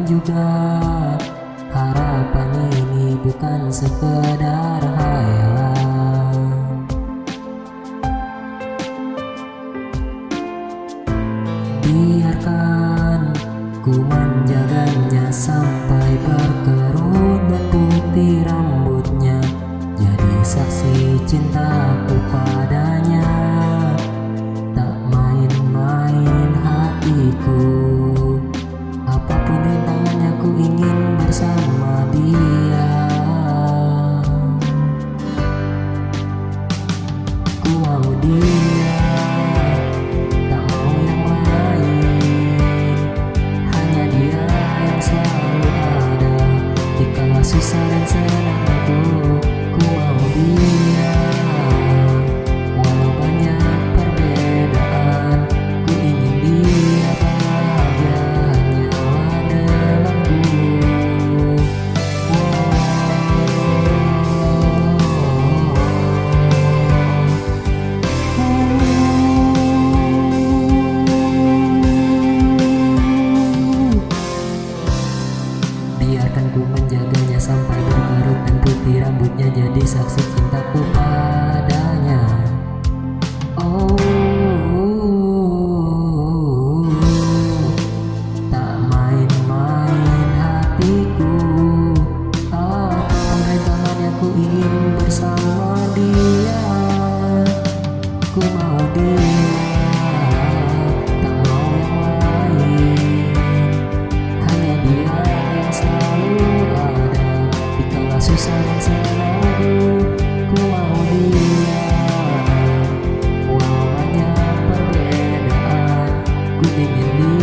juga. Harapan ini bukan sekedar hayalan. Biarkan ku menjaganya sampai berkerut dan putih rambutnya, jadi saksi cintaku padanya. Tak main-main hatiku, apapun rintangannya ku ingin bersama dia. Ku mau dia, tak mau yang lain. Hanya dia yang selalu ada dikala susah dan senang aku. Ku mau dia, walau banyak perbedaan. Ku ingin dia bahagia nyawa denganku. Biarkan ku menjaganya sampai berkerut dan putih rambutnya, jadi saksi cintaku padanya. Oh, tak main-main hatiku, apapun rintangannya ku ingin bersama dia. Ku mau dia, tak mau yang lain. Hanya dia yang selalu ada dikala susah dan senangku. Ku mau dia, walau banyak perbedaan. Ku ingin dia